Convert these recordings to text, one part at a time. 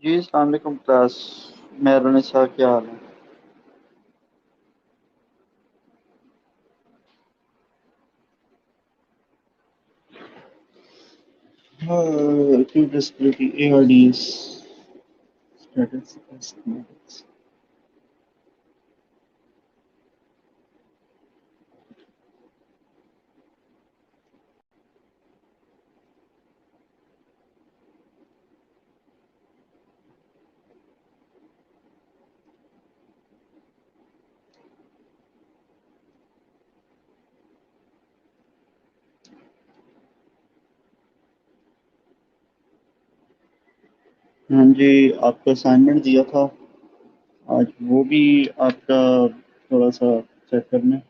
जी अस्सलाम वालेकुम क्लास। मेहरुनिसा क्या हाल है? Acute respiratory ARDS status estimates. हाँ जी, आपको असाइनमेंट दिया था आज, वो भी आपका थोड़ा सा चेक करना है।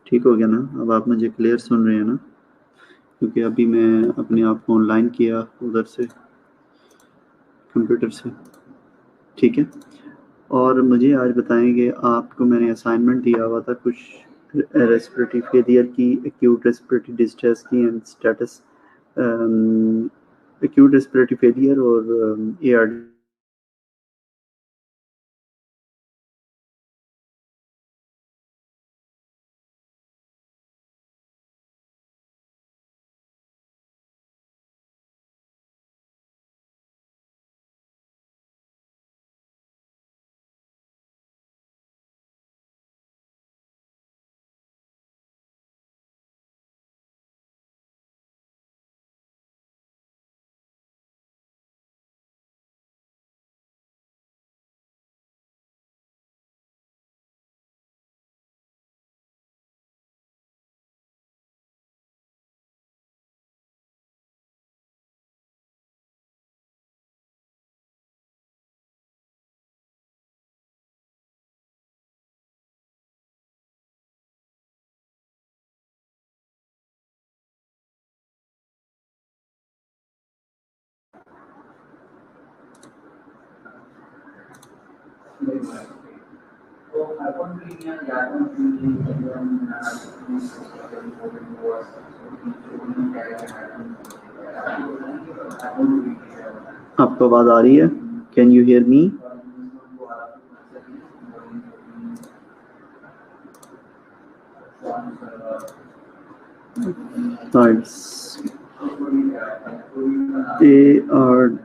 ठीक हो गया ना? अब आप मुझे क्लियर सुन रहे हैं ना? क्योंकि अभी मैं अपने आप को ऑनलाइन किया उधर से, कंप्यूटर से। ठीक है? और मुझे आज बताएंगे, आपको मैंने असाइनमेंट दिया हुआ था कुछ रेस्पिरेटरी फेलियर की, एक्यूट रेस्पिरेटरी डिस्ट्रेस की and status, acute respiratory failure और ARD। आपको आवाज आ रही है? Can you hear me?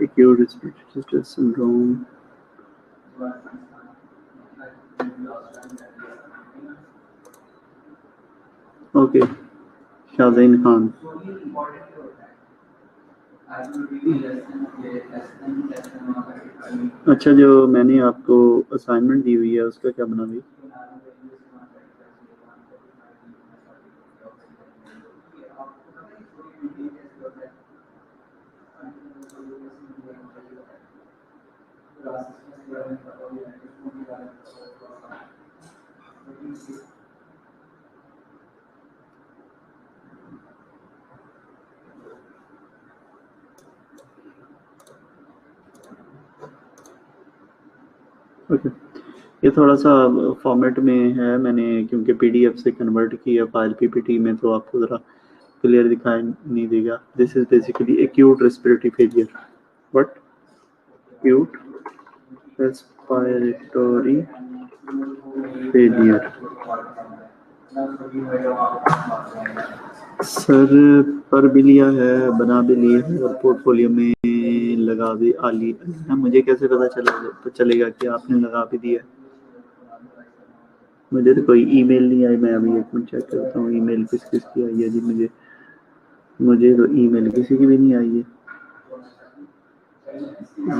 Acute respiratory distress syndrome. Okay, Shahzain Khan. अच्छा, जो मैंने आपको असाइनमेंट दी हुई है उसका क्या बना भाई? ओके, ये थोड़ा सा फॉर्मेट में है, मैंने क्योंकि PDF से कन्वर्ट किया फाइल PPT में, तो आपको ज़रा क्लियर दिखाई नहीं देगा। This is basically acute respiratory failure. What? Acute respiratory failure. Sir, पर भी लिया है, बना भी लिया है और पोर्टफोलियो में लगा भी आली है। मुझे कैसे पता चलेगा कि आपने लगा भी दिया? मुझे तो कोई ईमेल नहीं आई। मैं अभी एक मिनट चेक करता हूँ ईमेल किस किस की आई है जी। मुझे तो ईमेल किसी की भी नहीं आई है।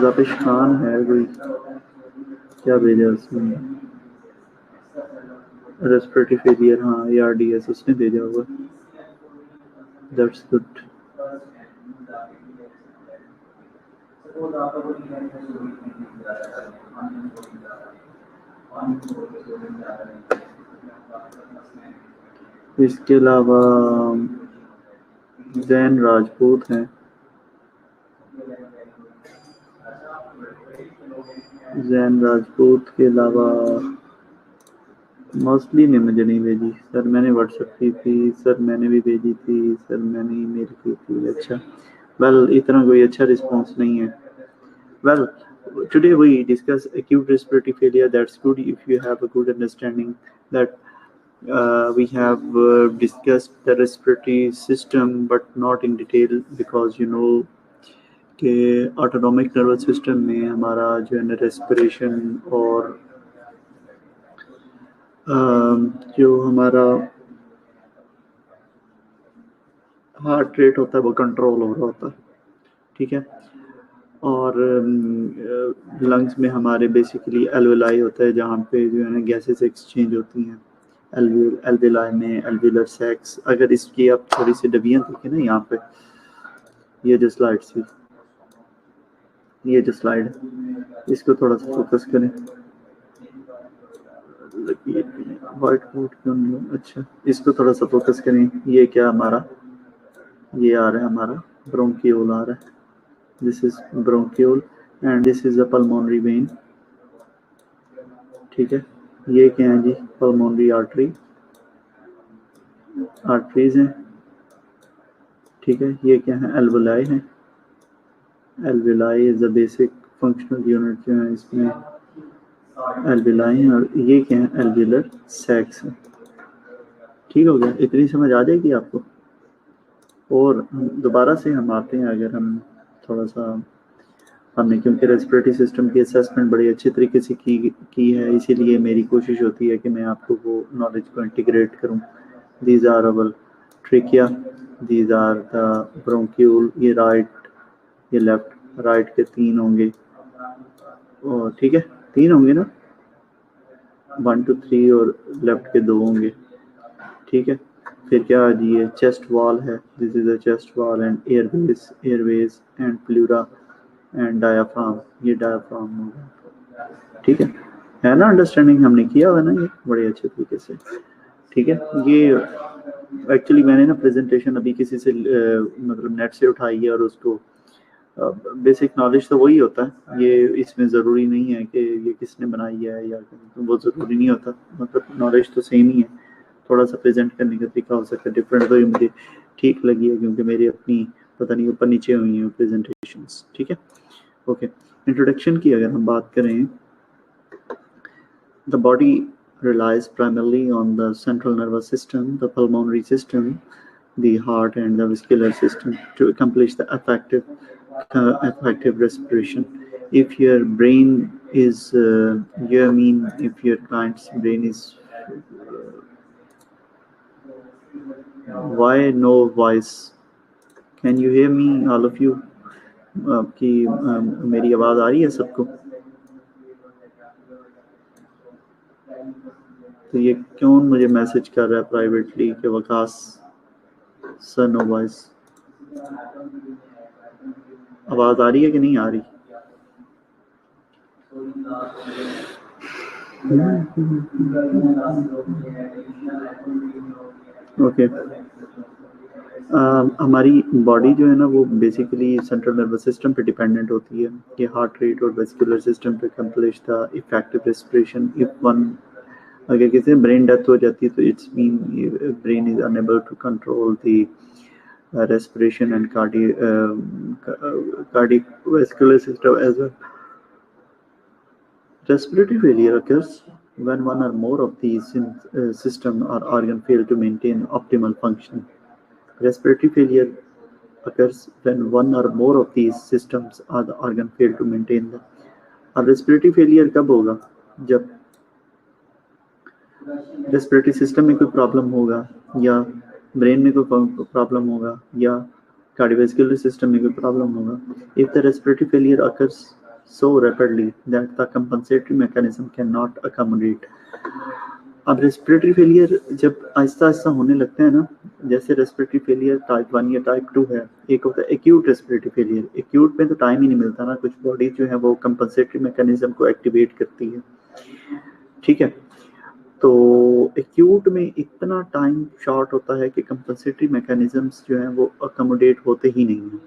जाबिश खान है कोई, क्या भेजा उसने? रेस्पिरेटरी फेलियर, हाँ ARDS उसने भेजा हुआ। That's good. इसके अलावा जैन राजपूत हैं। जैन राजपूत के अलावा मोस्टली ने मुझे नहीं भेजी सर। मैंने व्हाट्सएप की थी सर, मैंने भी भेजी थी सर, मैंने ईमेल की थी। अच्छा, वेल इतना कोई अच्छा रिस्पॉन्स नहीं है। Well, today we discuss acute respiratory failure. That's good if you have a good understanding that we have discussed the respiratory system, but not in detail, because you know कि autonomic nervous system में हमारा जो है ना respiration और जो हमारा heart rate होता है वो कंट्रोल हो रहा होता है। ठीक है? और लंग्स में हमारे बेसिकली एल्वेलाई होता है, जहाँ पे जो है ना गैसेस एक्सचेंज होती हैं। एल्वेलाई में एल्वेलर सैक्स। अगर इसकी आप थोड़ी सी डबियाँ देखें ना यहाँ पे, ये जो स्लाइड थी, ये जो स्लाइड है, इसको थोड़ा सा फोकस करें। वाइट बोर्ड क्यों नहीं है? अच्छा, इसको थोड़ा सा फोकस करें। ये क्या हमारा, ये आ रहा है हमारा ब्रोंकियोल आ रहा है, this is bronchiole and this is a pulmonary vein. ठीक है, ये क्या है जी, पल्मोनरी आर्टरी, आर्टरीज हैं। ठीक है, ये क्या है, एल्वोलाई है, alveoli is the basic functional unit जो है इसमें एल्वोलाई है, और ये क्या है, एल्वुलर सैक्स है। ठीक हो गया, इतनी समझ आ जाएगी आपको। और दोबारा से हम आते हैं, अगर हम थोड़ा सा, हमने क्योंकि रेस्पिरेटरी सिस्टम की असेसमेंट बड़ी अच्छी तरीके से की है, इसीलिए मेरी कोशिश होती है कि मैं आपको वो नॉलेज को इंटीग्रेट करूं। These are our trachea, these are the bronchiole, ये राइट, ये लेफ्ट, राइट के 3 होंगे, और ठीक है 3 होंगे ना, 1 to 3, और लेफ्ट के 2 होंगे। ठीक है, फिर क्या जी, ये चेस्ट वॉल है, this is a chest wall and Airways and pleura and diaphragm, ये डायाफ्राम होगा। ठीक है ना, अंडरस्टैंडिंग हमने किया हुआ ना ये बड़े अच्छे तरीके से। ठीक है, ये एक्चुअली मैंने ना प्रेजेंटेशन अभी किसी से मतलब नेट से उठाई है, और उसको बेसिक नॉलेज तो वही होता है, ये इसमें ज़रूरी नहीं है कि ये किसने बनाई है, या वो ज़रूरी नहीं होता, मतलब नॉलेज तो सेम ही है, थोड़ा सा प्रेजेंट करने का तरीका हो सकता है डिफरेंट, तो ये मुझे ठीक लगी है, क्योंकि मेरी अपनी पता नहीं ऊपर नीचे हुई हैं प्रेजेंटेशंस। ठीक है, ओके। इंट्रोडक्शन की अगर हम बात करें, the body relies primarily on the central nervous system, the pulmonary system, the heart, and the vascular system to accomplish the effective respiration. If your brain is, you mean if your client's brain is, why no voice? Can you hear me, all of you? आपकी मेरी आवाज़ आ रही है सबको? तो ये क्यों मुझे मैसेज कर रहा है प्राइवेटली कि वकास सर नो वॉइस? आवाज़ आ रही है कि नहीं आ रही? ओके, हमारी बॉडी जो है ना वो बेसिकली सेंट्रल नर्वस सिस्टम पे डिपेंडेंट होती है, कि हार्ट रेट और वेस्कुलर सिस्टम पे complete the effective respiration. If one, अगर किसी ब्रेन डेथ हो जाती है तो it's mean brain is unable to control the respiration and cardiovascular system as well. Respiratory failure occurs when one or more of these system or organ fail to maintain optimal functioning. Respiratory failure occurs when one or more of these systems or the organ fail to maintain the. और respiratory failure कब होगा? जब respiratory system में कोई problem होगा, या brain में कोई प्रॉब्लम होगा, या cardiovascular system में कोई प्रॉब्लम होगा. If the respiratory failure occurs so rapidly that the compensatory mechanism cannot accommodate. अब रेस्पिरेटरी फेलियर जब आहिस्ता आहिस्ता होने लगता है ना, जैसे रेस्पिरेटरी फेलियर टाइप 1 या टाइप 2 है, एक होता है एक्यूट रेस्पिरेटरी फेलियर। एक्यूट में तो टाइम ही नहीं मिलता ना, कुछ बॉडी जो है वो कंपनसेटरी मैकेनिज्म को एक्टिवेट करती है। ठीक है, तो एक्यूट में इतना टाइम शॉर्ट होता है कि कंपनसेटरी मैकेनिज्म्स जो हैं वो अकोमोडेट होते ही नहीं हैं।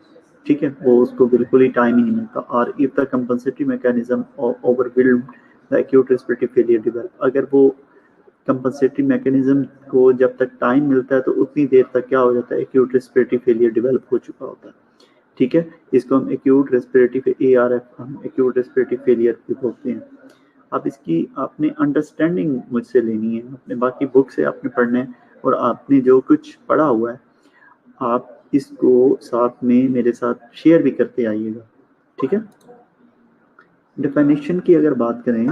ठीक है, वो उसको बिल्कुल ही टाइम ही नहीं मिलता। और if the compensatory mechanism overwhelmed the acute respiratory failure develop, अगर वो कंपनसेटरी मैकेनिज्म को जब तक टाइम मिलता है तो उतनी देर तक क्या हो जाता है, एक्यूट रेस्पिरेटरी फेलियर डेवलप हो चुका होता है। ठीक है, इसको हम एक्यूट रेस्पिरेटरी ARF, हम एक्यूट रेस्पिरेटरी फेलियर भी बोलते हैं। अब इसकी आपने अंडरस्टैंडिंग मुझसे लेनी है, अपने बाकी बुक से आपने पढ़ना है, और आपने जो कुछ पढ़ा हुआ है आप इसको साथ में मेरे साथ शेयर भी करते आइएगा। ठीक है, डेफिनेशन की अगर बात करें,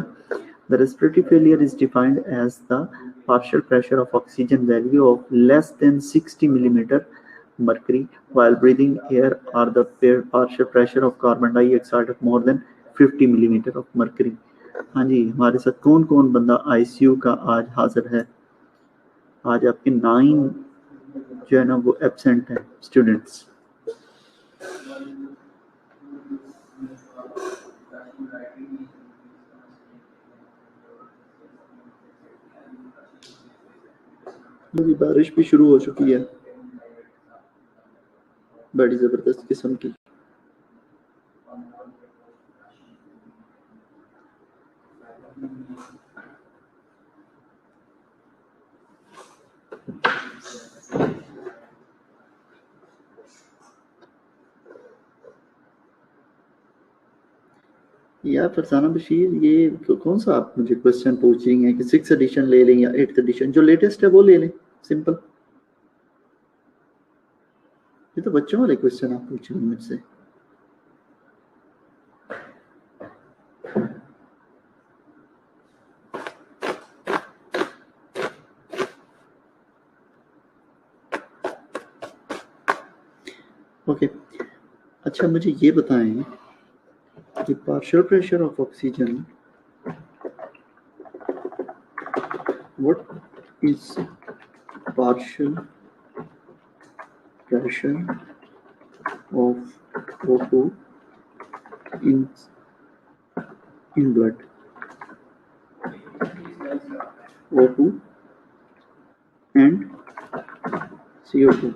the respiratory failure is defined as the partial pressure of oxygen value of less than 60 millimetre mercury while breathing air, or the partial pressure of carbon dioxide of more than 50 millimeter of mercury. हाँ जी, हमारे साथ कौन कौन बंदा ICU का आज हाजिर है? आज आपके 9 जो है ना वो एब्सेंट हैं स्टूडेंट्स। अभी बारिश भी शुरू हो चुकी है बड़ी जबरदस्त किस्म की। यार फरजाना बशीर, ये तो कौन सा आप मुझे क्वेश्चन पूछ रही हैं कि 6th एडिशन ले लें या 8th एडिशन? जो लेटेस्ट है वो ले लें, सिंपल। ये तो बच्चों वाले क्वेश्चन आप पूछ रही हैं मुझसे। ओके, अच्छा मुझे ये बताएं कि partial pressure of oxygen, what is partial pressure of O2 in blood. O2 and CO2.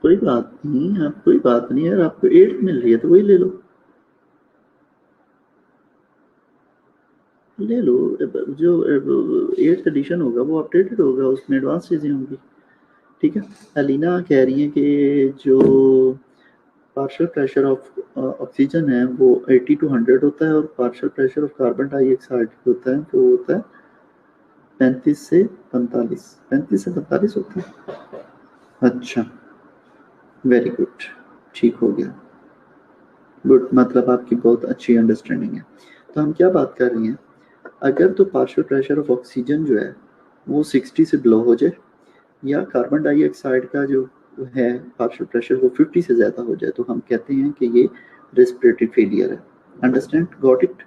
कोई बात नहीं, आप कोई बात नहीं यार, आपको 8th मिल रही है तो वही ले लो, ले लो। जो 8th एडिशन होगा वो अपडेटेड होगा, उसमें एडवांस चीज़ें होंगी, ठीक है। अलीना कह रही है कि जो पार्शियल प्रेशर ऑफ ऑक्सीजन है वो 80 to 100 होता है, और partial pressure of carbon dioxide होता है वो होता है 35 से 45, 35 से 45 होता है। अच्छा, वेरी गुड, ठीक हो गया, गुड, मतलब आपकी बहुत अच्छी अंडरस्टैंडिंग है। तो हम क्या बात कर रहे हैं, अगर तो पार्शियल प्रेशर ऑफ ऑक्सीजन जो है वो 60 से बिलो हो जाए, या कार्बन डाइऑक्साइड का जो है पार्शियल प्रेशर वो 50 से ज़्यादा हो जाए, तो हम कहते हैं कि ये रेस्पिरेटरी फेलियर है। Understand, got it?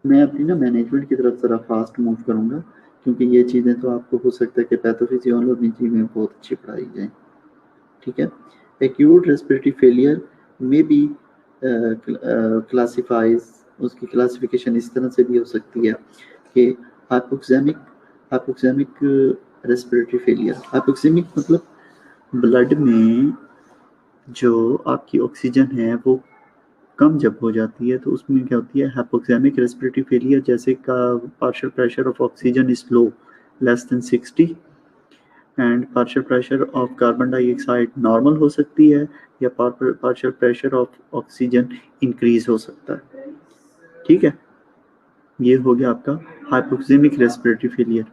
मैं अपनी ना मैनेजमेंट की तरफ ज़रा फास्ट मूव करूँगा, क्योंकि ये चीज़ें तो आपको हो सकता है कि पैथोफिजियोलॉजी में बहुत अच्छी पढ़ाई जाए, ठीक है। एक्यूट रेस्पिरेटरी फेलियर में भी क्लासिफाइज, उसकी क्लासिफिकेशन इस तरह से भी हो सकती है कि हाइपोक्सेमिक, हाइपोक्सेमिक रेस्पिरेटरी फेलियर। हाइपोक्सेमिक मतलब ब्लड में जो आपकी ऑक्सीजन है वो कम जब हो जाती है तो उसमें क्या होती है, हाइपोक्सेमिक रेस्पिरेटरी फेलियर। जैसे का partial pressure of oxygen is low, less than 60, and partial pressure of carbon dioxide normal हो सकती है, या partial pressure of oxygen increase हो सकता है, ठीक है। ये हो गया आपका हाइपोक्सेमिक रेस्पिरेटरी फेलियर,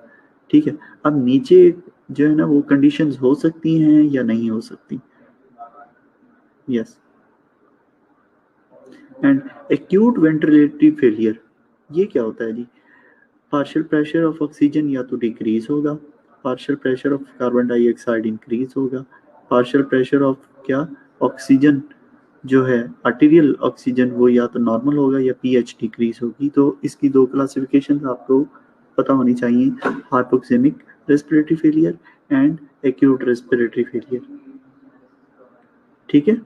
ठीक है। अब नीचे जो है ना वो कंडीशंस हो सकती हैं या नहीं हो सकती, yes. And acute ventilatory failure, ये क्या होता है जी? पार्शियल प्रेशर ऑफ ऑक्सीजन या तो डिक्रीज होगा, partial pressure of carbon dioxide increase होगा, पार्शियल प्रेशर ऑफ क्या, ऑक्सीजन जो है आर्टीरियल ऑक्सीजन वो या तो नॉर्मल होगा या पीएच डिक्रीज होगी। तो इसकी दो क्लासिफिकेशन आपको पता होनी चाहिए, hypoxemic respiratory failure and acute respiratory failure, ठीक है।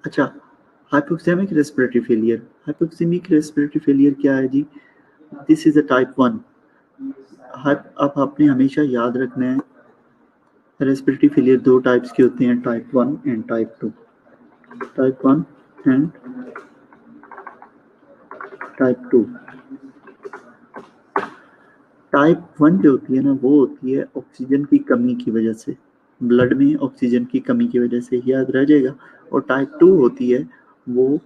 अच्छा, hypoxemic respiratory failure, hypoxemic respiratory failure क्या है जी? This is a type 1। अब आपने हमेशा याद रखना है, रेस्पिरेटरी फेलियर दो टाइप्स के होते हैं, type 1 and type 2। Type 1 and type 2। Type 1 जो होती है ना वो होती है ऑक्सीजन की कमी की वजह से, ब्लड में ऑक्सीजन की कमी की वजह से, याद रह जाएगा। और टाइप 2 होती है वो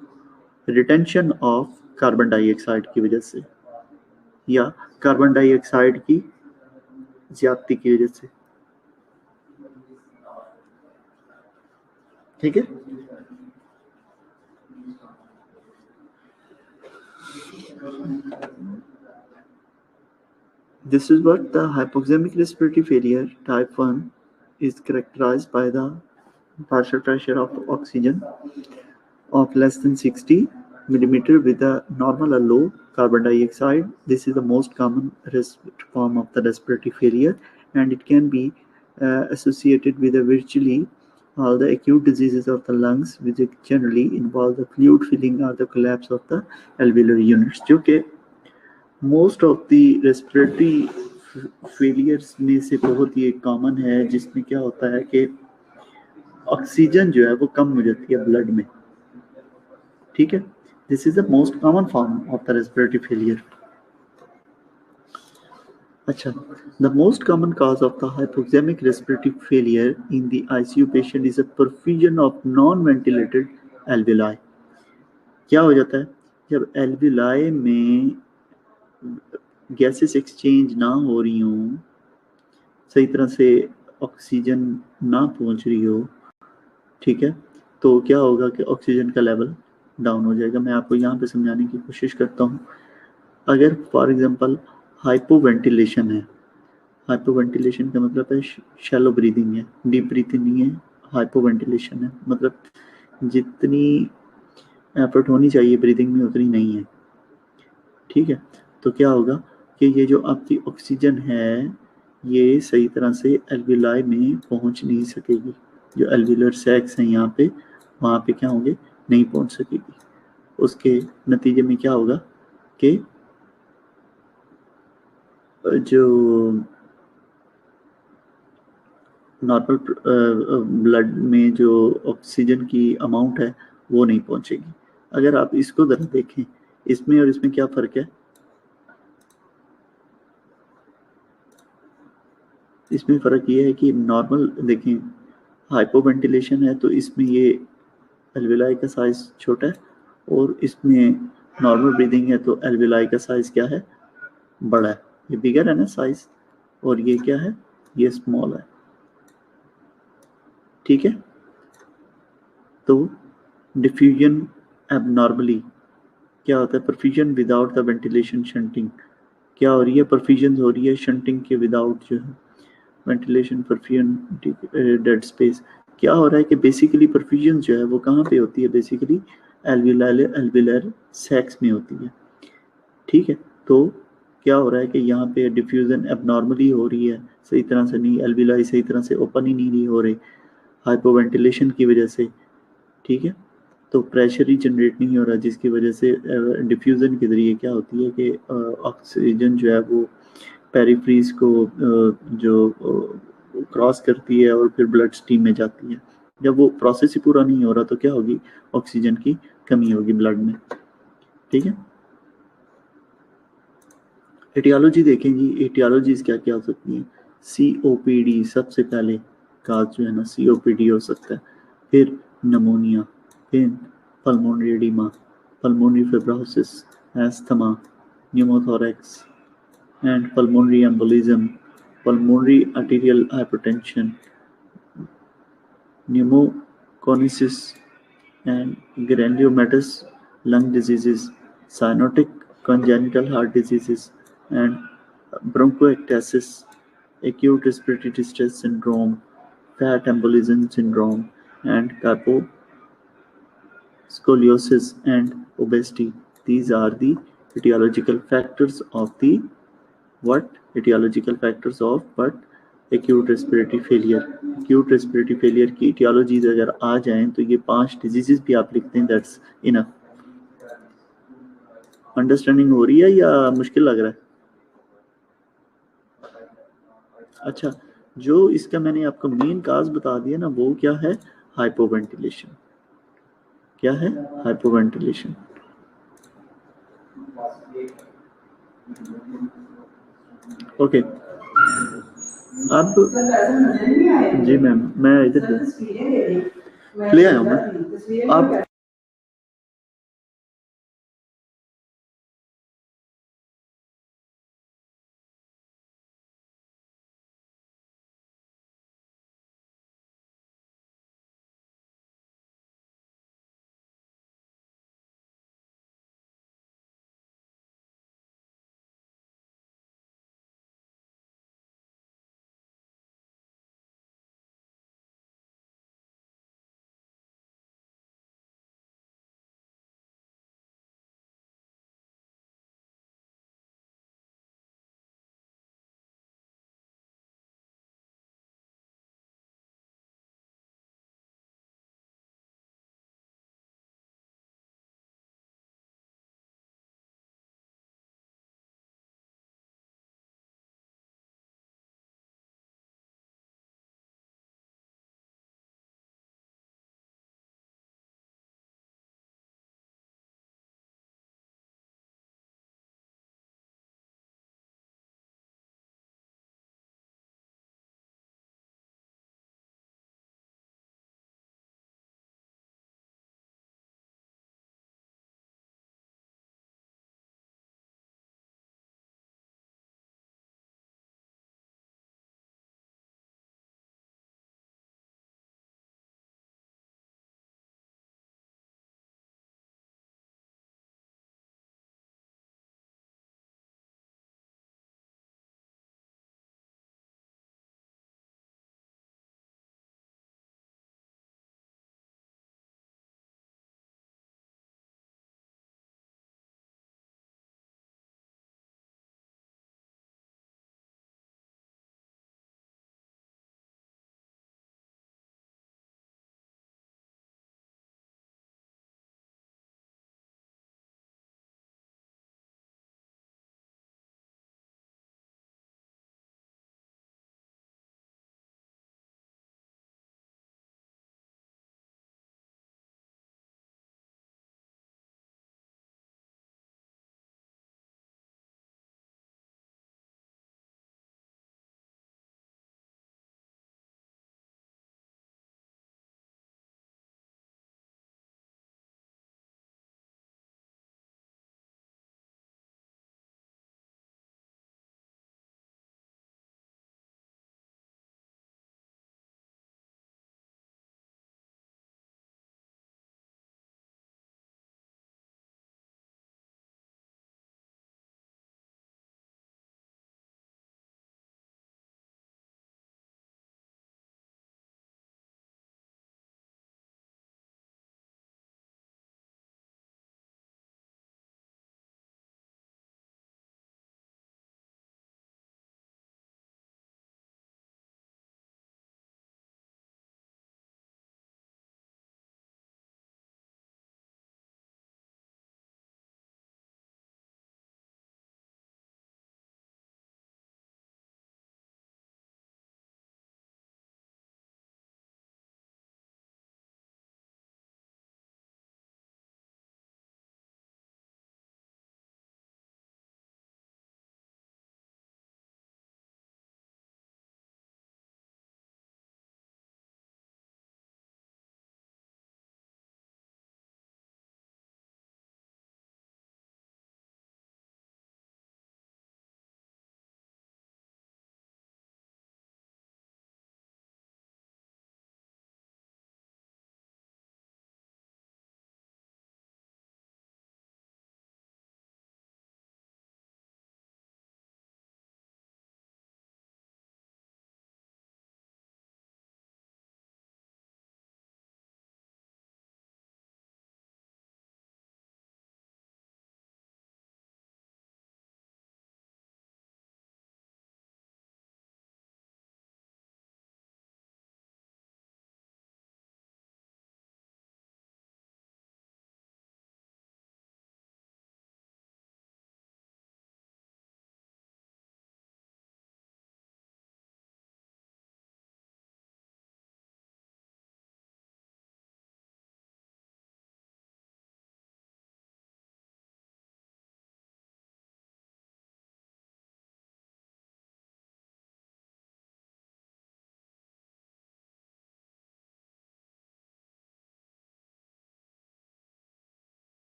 रिटेंशन ऑफ कार्बन डाइऑक्साइड की वजह से या कार्बन डाइऑक्साइड की ज्यादती की वजह से। ठीक है, this is what the hypoxemic respiratory failure type 1 is characterized by the partial pressure of oxygen of less than 60 millimeter with a normal or low carbon dioxide. This is the most common form of the respiratory failure, and it can be associated with a virtually all the acute diseases of the lungs, which generally involve the fluid filling or the collapse of the alveolar units. जो कि most of the respiratory failures में से बहुत ही common है, जिसमें क्या होता है कि ऑक्सीजन जो है वो कम हो जाती है ब्लड में। ठीक है, this is the most common form of the respiratory failure. अच्छा, the most common cause of the hypoxemic respiratory failure in the ICU patient is a perfusion of non ventilated alveoli. क्या हो जाता है जब alveoli में gases exchange ना हो रही हों, सही तरह से ऑक्सीजन ना पहुंच रही हो, ठीक है, तो क्या होगा कि ऑक्सीजन का लेवल डाउन हो जाएगा। मैं आपको यहाँ पे समझाने की कोशिश करता हूँ। अगर फॉर एग्जांपल हाइपोवेंटिलेशन है, हाइपोवेंटिलेशन का मतलब है शैलो ब्रीदिंग है, डीप ब्रीथिंग नहीं है, हाइपोवेंटिलेशन है, मतलब जितनी एफर्ट होनी चाहिए ब्रीदिंग में उतनी नहीं है। ठीक है, तो क्या होगा कि ये जो आपकी ऑक्सीजन है ये सही तरह से एल्विलाई में पहुंच नहीं सकेगी। जो एल्विलर सैक्स हैं यहाँ पे, वहाँ पे क्या होंगे, नहीं पहुंच सकेगी। उसके नतीजे में क्या होगा कि जो नॉर्मल ब्लड में जो ऑक्सीजन की अमाउंट है वो नहीं पहुंचेगी। अगर आप इसको जरा देखें, इसमें और इसमें क्या फ़र्क है। इसमें फ़र्क ये है कि नॉर्मल देखें, हाइपोवेंटिलेशन है तो इसमें ये एल्विलाई का साइज़ छोटा है, और इसमें नॉर्मल ब्रीदिंग है तो एल्विलाई का साइज़ क्या है, बड़ा है। ये बिगर है ना साइज़, और ये क्या है, ये स्मॉल है। ठीक है, तो डिफ्यूजन एबनॉर्मली क्या होता है, perfusion without the ventilation shunting क्या हो रही है, परफ्यूजन हो रही है शंटिंग के विदाउट, जो है वेंटिलेशन परफ्यूजन डेड स्पेस। क्या हो रहा है कि बेसिकली परफ्यूजन जो है वो कहाँ पे होती है, बेसिकली एल्विलर सैक्स में होती है। ठीक है, तो क्या हो रहा है कि यहाँ पे डिफ्यूजन एबनॉर्मली हो रही है, सही तरह से नहीं, एल्विलाई सही तरह से ओपन ही नहीं हो रही हाइपोवेंटिलेशन की वजह से। ठीक है, तो प्रेशर ही जनरेट नहीं हो रहा, जिसकी वजह से डिफ्यूज़न के ज़रिए क्या होती है कि ऑक्सीजन जो है वो पेरिफ्रीज को जो क्रॉस करती है और फिर ब्लड स्ट्रीम में जाती है। जब वो प्रोसेस ही पूरा नहीं हो रहा तो क्या होगी, ऑक्सीजन की कमी होगी ब्लड में। ठीक है, एटियोलॉजी देखें जी, एटियोलॉजीज क्या क्या हो सकती हैं। COPD सबसे पहले काज जो है ना COPD हो सकता है, फिर नमोनिया, फिर pulmonary oedema, pulmonary fibrosis, asthma, pneumothorax and pulmonary embolism, pulmonary arterial hypertension, pneumoconiosis and granulomatous lung diseases, cyanotic congenital heart diseases, and bronchiectasis, acute respiratory distress syndrome, fat embolism syndrome, and scoliosis and obesity. These are the etiological factors of the what etiological factors of what acute respiratory failure। acute respiratory failure की etiologies अगर आ जाएं तो ये 5 diseases भी आप लिखते हैं, that's enough। Understanding हो रही है या मुश्किल लग रहा है। अच्छा, जो इसका मैंने आपको मेन काज बता दिया ना वो क्या है, हाइपोवेंटिलेशन। क्या है, हाइपोवेंटिलेशन। ओके। अब जी मैम, मैं इधर ले आया हूँ मैं। आप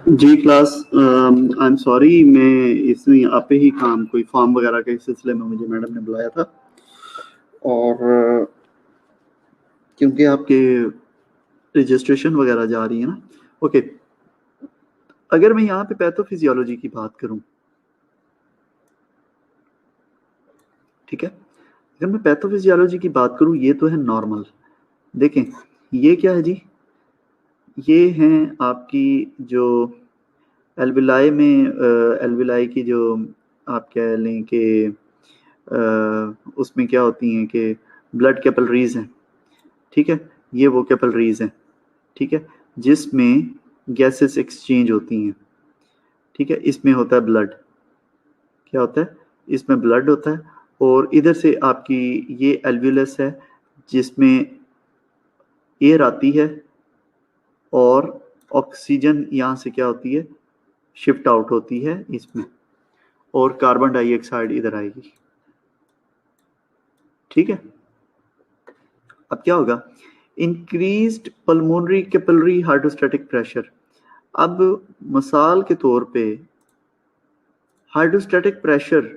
जी क्लास, आई एम सॉरी, मैं इसमें आप पे ही काम कोई फॉर्म वगैरह के सिलसिले में मुझे मैडम ने बुलाया था, और क्योंकि आपके रजिस्ट्रेशन वगैरह जा रही है ना। ओके, अगर मैं यहाँ पे पैथोफिजियोलॉजी की बात करूँ, ठीक है, अगर मैं पैथोफिजियोलॉजी की बात करूँ, ये तो है नॉर्मल। देखें ये क्या है जी, ये हैं आपकी जो एल्विलाई में एल्विलाई की जो आप कह लें कि उसमें क्या होती हैं कि ब्लड कैपिलरीज हैं, ठीक है, ये वो कैपिलरीज हैं, ठीक है, जिसमें गैसेस एक्सचेंज होती हैं, ठीक है, इसमें होता है ब्लड, क्या होता है, इसमें ब्लड होता है, और इधर से आपकी ये एल्वियलस है जिसमें एयर आती है और ऑक्सीजन यहाँ से क्या होती है, शिफ्ट आउट होती है इसमें, और कार्बन डाइऑक्साइड इधर आएगी, ठीक है। अब क्या होगा, increased pulmonary capillary hydrostatic pressure. अब मिसाल के तौर पे हाइड्रोस्टैटिक प्रेशर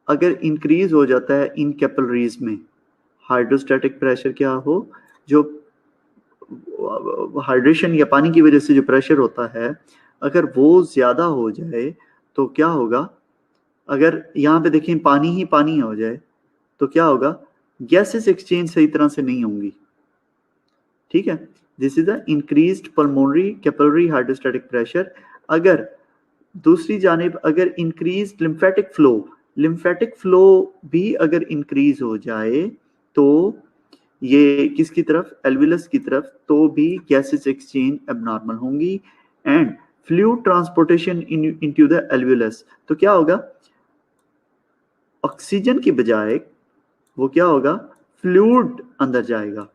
अगर इंक्रीज हो जाता है इन कैपिलरीज में, हाइड्रोस्टैटिक प्रेशर क्या हो, जो हाइड्रेशन या पानी की वजह से जो प्रेशर होता है, अगर वो ज्यादा हो जाए तो क्या होगा, अगर यहाँ पे देखें पानी ही पानी हो जाए तो क्या होगा, गैसेस एक्सचेंज सही तरह से नहीं होंगी, ठीक है। This is the increased pulmonary capillary hydrostatic pressure. अगर दूसरी जानिब अगर इंक्रीज लिम्फेटिक फ्लो भी अगर इंक्रीज हो जाए तो ये किसकी तरफ, एल्विलस की तरफ, तो भी गैसेस एक्सचेंज एबनॉर्मल होंगी and fluid transportation into the alveolus, तो क्या होगा, ऑक्सीजन की बजाय वो क्या होगा, फ्लूइड अंदर जाएगा,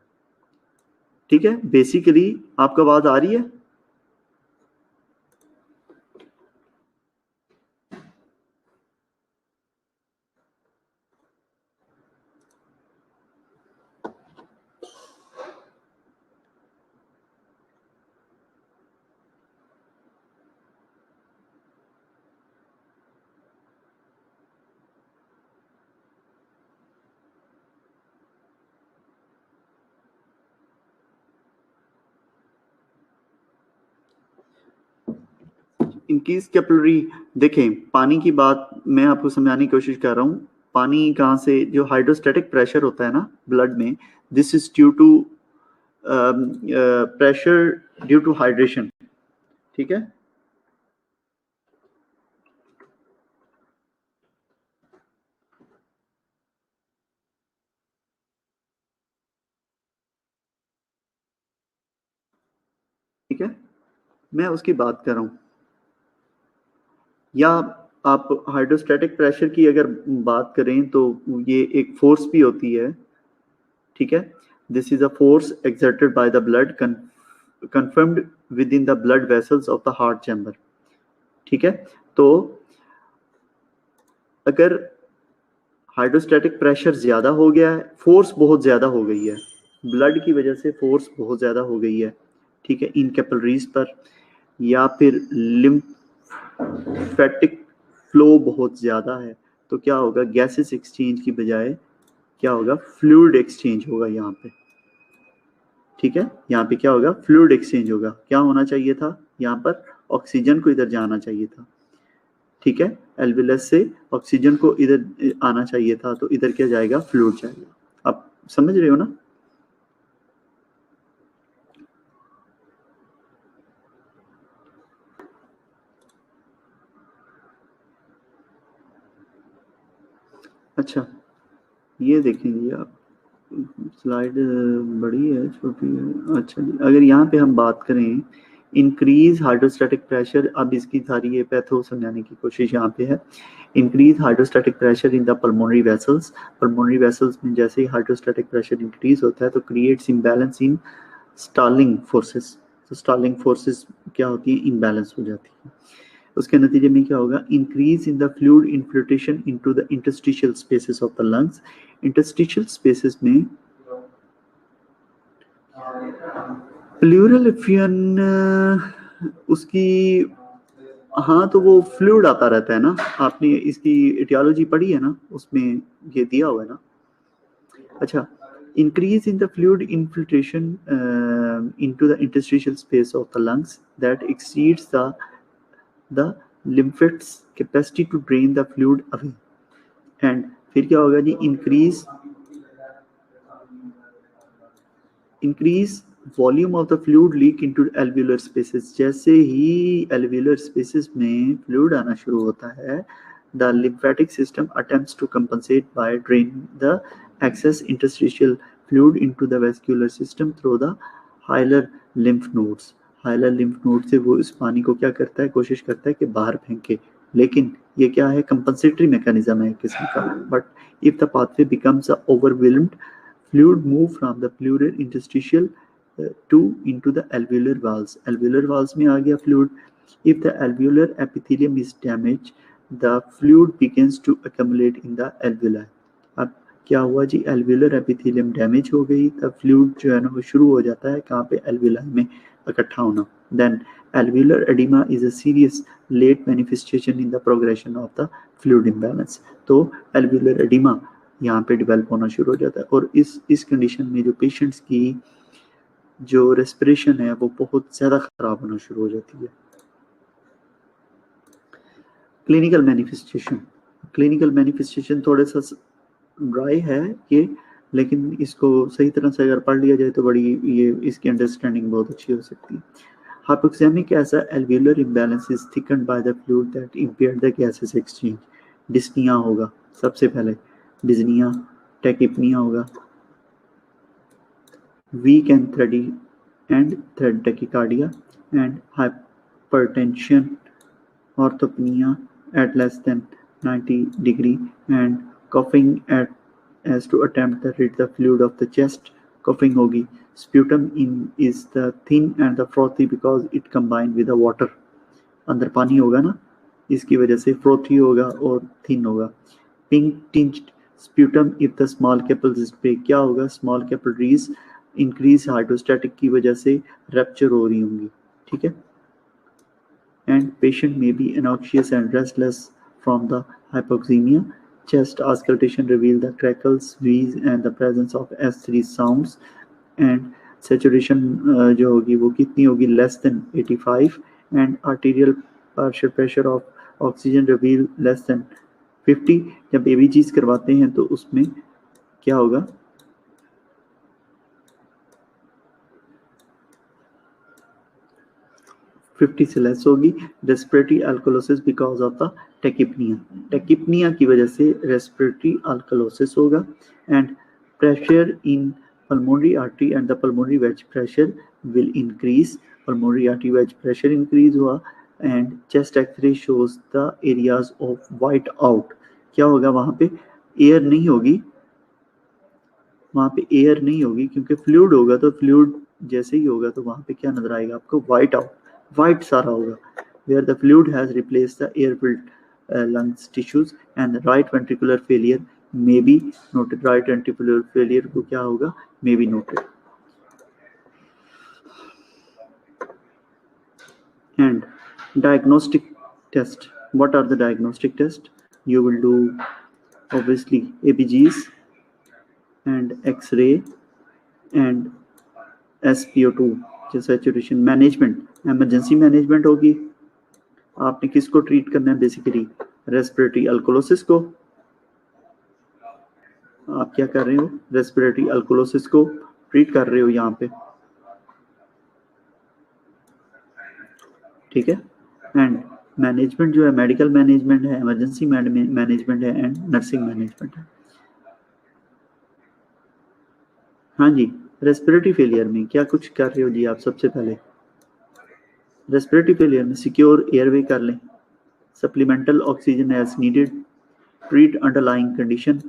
ठीक है। बेसिकली आपको बात आ रही है, इंक्रीज कैपिलरी। देखें पानी की बात मैं आपको समझाने की कोशिश कर रहा हूँ, पानी कहाँ से, जो हाइड्रोस्टैटिक प्रेशर होता है ना ब्लड में, this is due to pressure due to hydration, ठीक है। ठीक है, मैं उसकी बात कर रहा हूँ, या आप हाइड्रोस्टैटिक प्रेशर की अगर बात करें तो ये एक फोर्स भी होती है, ठीक है। This is a force exerted by the blood confirmed within the blood vessels of the heart chamber, ठीक है। तो अगर हाइड्रोस्टैटिक प्रेशर ज्यादा हो गया है, फोर्स बहुत ज्यादा हो गई है, ब्लड की वजह से फोर्स बहुत ज्यादा हो गई है, ठीक है, इन कैपिलरीज पर, या फिर लिम्फेटिक फ्लो बहुत ज्यादा है, तो क्या होगा, गैसेस एक्सचेंज की बजाय क्या होगा, फ्लूइड एक्सचेंज होगा यहाँ पे, ठीक है। यहाँ पे क्या होगा, फ्लूइड एक्सचेंज होगा, क्या होना चाहिए था, यहाँ पर ऑक्सीजन को इधर जाना चाहिए था, ठीक है, एल्विलस से ऑक्सीजन को इधर आना चाहिए था, तो इधर क्या जाएगा, फ्लूइड जाएगा। आप समझ रहे हो ना। अच्छा, ये देखेंगे आप, स्लाइड बड़ी है छोटी है, अच्छा जी, अगर यहाँ पे हम बात करें इंक्रीज हाइड्रोस्टैटिक प्रेशर, अब इसकी सारी ये पैथो समझाने की कोशिश यहाँ पे है। Increase hydrostatic pressure in the pulmonary vessels में जैसे ही हाइड्रोस्टैटिक प्रेशर इंक्रीज होता है तो क्रिएट्स इम्बैलेंस इन स्टालिंग फोर्सेस, तो स्टालिंग फोर्सेस क्या होती है, इम्बैलेंस हो जाती है, उसके नतीजे में क्या होगा, increase in the fluid infiltration into the interstitial spaces of the lungs. Interstitial spaces में प्लूरल एफियन उसकी हाँ तो वो फ्लूइड आता रहता है ना, आपने इसकी एटियोलॉजी पढ़ी है ना, उसमें ये दिया हुआ है ना। अच्छा, increase in the fluid infiltration into the interstitial space of the lungs that exceeds the lymphates capacity to drain the fluid away. And फिर क्या होगा जी, increase volume of the fluid leak into alveolar spaces. जैसे ही alveolar spaces में fluid आना शुरू होता है, the lymphatic system attempts to compensate by draining the excess interstitial fluid into the vascular system through the hilar lymph nodes. Hilar lymph node से वो इस पानी को क्या करता है, कोशिश करता है कि बाहर फेंके, लेकिन ये क्या है, कंपनसेटरी मैकेनिज्म है किस्म का. But if the pathway becomes overwhelmed, fluid move from the pleural interstitial into the alveolar valves. Alveolar valves में आ गया fluid. If the alveolar epithelium is damaged, the fluid begins to accumulate in the alveoli. अब क्या हुआ जी, alveolar epithelium damage हो गई, तब fluid जो है ना वो शुरू हो जाता है कहाँ पे, alveoli में इकट्ठा होना. Then alveolar edema is a serious late manifestation in the progression of the fluid imbalance. तो alveolar edema यहाँ पे डेवलप होना शुरू हो जाता है, और इस कंडीशन में जो पेशेंट्स की जो रेस्पिरेशन है वो बहुत ज़्यादा ख़राब होना शुरू हो जाती है. क्लिनिकल मैनिफेस्टेशन थोड़ा सा ड्राई है ये, लेकिन इसको सही तरह से अगर पढ़ लिया जाए तो बड़ी ये इसकी अंडरस्टैंडिंग बहुत अच्छी हो सकती है. Hypoxemic as a alveolar imbalance is thickened by the fluid that impaired the gases exchange. Dyspnoea होगा सबसे पहले, डिस्निया, टैकिपनिया होगा, weak and thread tachycardia, and hypertension, orthopnea at less than 90 degree, and coughing as to attempt to rid the fluid of the chest. Coughing होगी. Sputum is the thin and the frothy because it combined with the water. अंदर पानी होगा ना, इसकी वजह से frothy होगा और थिन होगा. Pink tinged sputum if the small capillaries पे क्या होगा, स्मॉल कैपिलरीज इंक्रीज हाइड्रोस्टैटिक की वजह से रप्चर हो रही होंगी. ठीक है. एंड पेशेंट में be anxious and restless from the hypoxemia. Chest auscultation reveal the crackles, wheeze and the presence of S3 sounds. And saturation जो होगी वो कितनी होगी, less than 85. And arterial partial pressure of oxygen reveal less than 50. जब ABGs करवाते हैं तो उसमें क्या होगा, 50 से लेस होगी. Respiratory alkalosis because of the tachypnea. Tachypnea की वजह से रेस्पिरेटरी अल्कोलोसिस होगा. And pressure in pulmonary artery and the pulmonary wedge pressure will increase. Pulmonary artery wedge pressure increase हुआ. And chest X-ray shows the areas of white out. क्या होगा वहाँ पे, air नहीं होगी, वहाँ पे एयर नहीं होगी क्योंकि फ्लूइड होगा, तो फ्लूइड जैसे ही होगा तो वहाँ पे क्या नजर आएगा आपको, वाइट आउट, वाइट सारा होगा. where the fluid has replaced the air-filled lungs tissues. and the right ventricular failure may be noted. right ventricular failure को क्या होगा, may be noted. And diagnostic test. What are the diagnostic tests? You will do obviously ABGs and X-ray and SpO2 जो saturation. Management, emergency management होगी. आपने किसको treat करना है, basically respiratory अल्कोलोसिस को. आप क्या कर रहे हो, रेस्पिरेटरी अल्कोलोसिस को ट्रीट कर रहे हो यहाँ पे. ठीक है. एंड मैनेजमेंट जो है, मेडिकल मैनेजमेंट है, इमरजेंसी मैनेजमेंट है, एंड नर्सिंग मैनेजमेंट है. हाँ जी. रेस्पिरेटरी फेलियर में क्या कुछ कर रहे हो जी आप, सबसे पहले रेस्पिरेटरी फेलियर में सिक्योर एयरवे कर लें, supplemental oxygen as needed, treat underlying condition,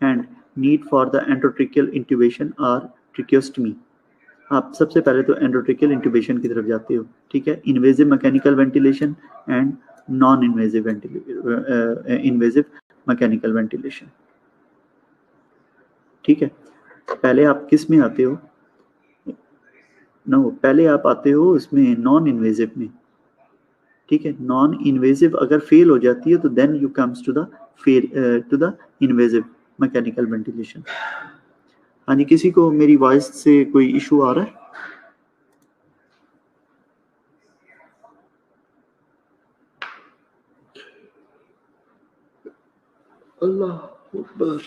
and need for the endotracheal intubation और ट्रिक्योस्टमी. आप सबसे पहले तो एंडोट्रेकियल इंट्यूबेशन की तरफ जाते हो. ठीक है. Invasive mechanical ventilation and non invasive mechanical ventilation. ठीक है. पहले आप किस में आते हो, नो, पहले आप आते हो इसमें नॉन इन्वेजिव में, ठीक है। नॉन इन्वेजिव अगर फेल हो जाती है तो then you comes to the invasive mechanical ventilation. हाँ जी, किसी को मेरी वॉइस से कोई इशू आ रहा है? अल्लाह Akbar.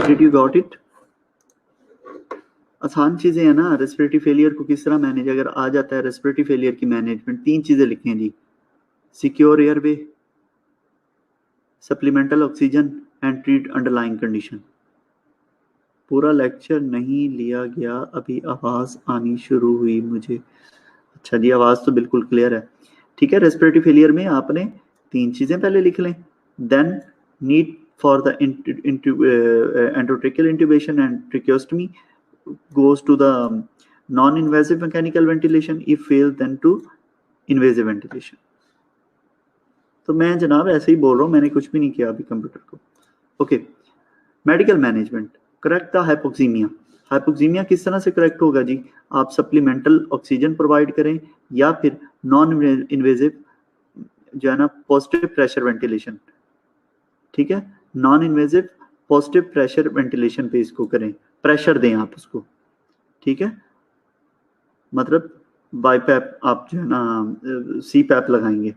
Did you got it? आसान चीजें है ना। रेस्पिरेटरी फेलियर को किस तरह मैनेज, अगर आ जाता है रेस्पिरेटरी फेलियर की मैनेजमेंट, 3 चीजें लिखें जी। Secure airway, supplemental oxygen and treat underlying condition. पूरा लेक्चर नहीं लिया गया, अभी आवाज आनी शुरू हुई मुझे। अच्छा जी, आवाज तो बिल्कुल क्लियर है। ठीक है, रेस्पिरेटरी फेलियर में आपने 3 चीजें पहले लिख लें। Then need for the endotracheal intubation and tracheostomy goes to the non-invasive mechanical ventilation. If fail, then to invasive ventilation. तो मैं जनाब ऐसे ही बोल रहा हूँ, मैंने कुछ भी नहीं किया अभी कंप्यूटर को। Okay, medical management, correct the hypoxaemia. Hypoxaemia किस तरह से करेक्ट होगा जी? आप सप्लीमेंटल ऑक्सीजन प्रोवाइड करें या फिर नॉन इन्वेजिव जो है ना पॉजिटिव प्रेशर वेंटिलेशन, ठीक है, non invasive positive pressure ventilation पे इसको करें, प्रेशर दें आप उसको, ठीक है। मतलब बाईपैप आप जो है ना सी पैप लगाएंगे।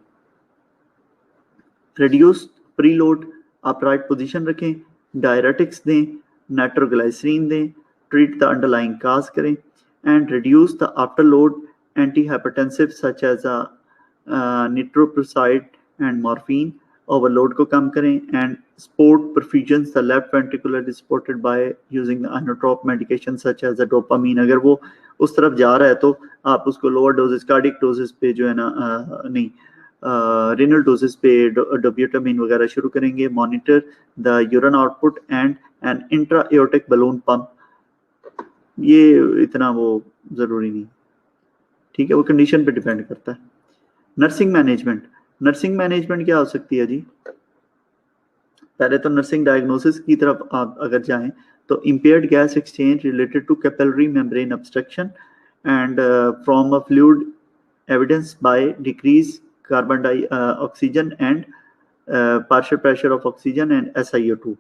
रिड्यूस प्रीलोड, आप राइट पोजीशन रखें, डायरेटिक्स दें, नाइट्रोग्लाइसरीन दें, ट्रीट द अंडरलाइंग काज करें and reduce the afterload antihypertensive such as nitroprusside and morphine. Overload को कम करें and support perfusion the left ventricular is supported by using the inotrope medication such as dopamine. अगर वो उस तरफ जा रहा है तो आप उसको लोअर डोजेस, कार्डिक डोजेस पे जो है ना नहीं रेनल डोजेस पे डोब्यूटामीन वगैरह शुरू करेंगे। Monitor the urine output and an intra aortic balloon pump. ये इतना वो जरूरी नहीं, ठीक है, वो कंडीशन पे डिपेंड करता है। नर्सिंग मैनेजमेंट, नर्सिंग मैनेजमेंट क्या हो सकती है जी? पहले तो नर्सिंग डायग्नोसिस की तरफ आप अगर जाएं तो impaired gas exchange related to capillary membrane obstruction and from a fluid evidence by decreased carbon oxygen and partial pressure of oxygen and SiO2.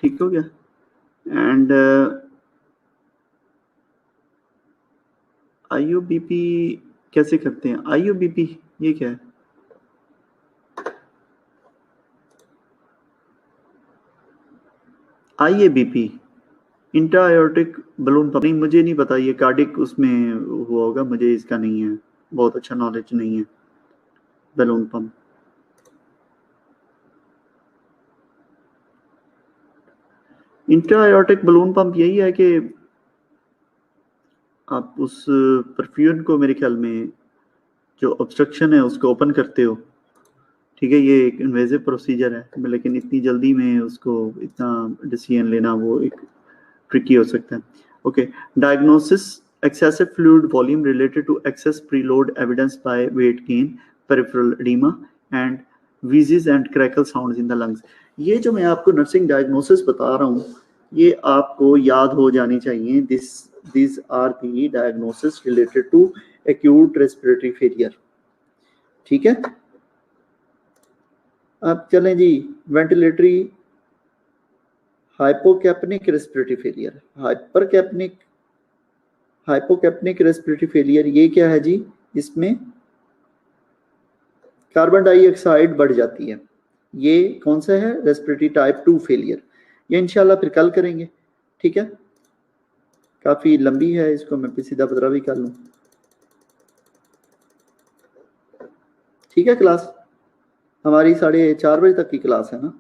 ठीक हो गया? एंड IUBP कैसे करते हैं? IUBP ये क्या है? IABP intra aortic balloon pump. नहीं, मुझे नहीं पता, ये कार्डिक उसमें हुआ होगा, मुझे इसका नहीं है, बहुत अच्छा नॉलेज नहीं है balloon pump. Intra aortic balloon pump यही है कि आप उस परफ्यूजन को, मेरे ख्याल में जो ऑब्स्ट्रक्शन है उसको ओपन करते हो, ठीक है। ये एक इन्वेजिव प्रोसीजर है, लेकिन इतनी जल्दी में उसको इतना डिसीजन लेना वो एक ट्रिकी हो सकता है। Okay, diagnosis excessive fluid volume related to excess preload evidence by weight gain, peripheral edema and wheezes and crackle sounds in the lungs। ये जो मैं आपको नर्सिंग डायग्नोसिस बता रहा हूँ ये आपको याद हो जानी चाहिए। these are the diagnosis related to acute respiratory failure, ठीक है। अब चलें जी ventilatory hypocapnic respiratory failure, hypocapnic respiratory failure, ये क्या है जी? इसमें कार्बन डाइऑक्साइड बढ़ जाती है। ये कौन सा है? Respiratory type 2 failure. ये इंशाल्लाह फिर कल करेंगे, ठीक है? काफी लंबी है, इसको मैं सीधा पदरा भी कर लूं, ठीक है? क्लास हमारी 4:30 बजे तक की क्लास है ना?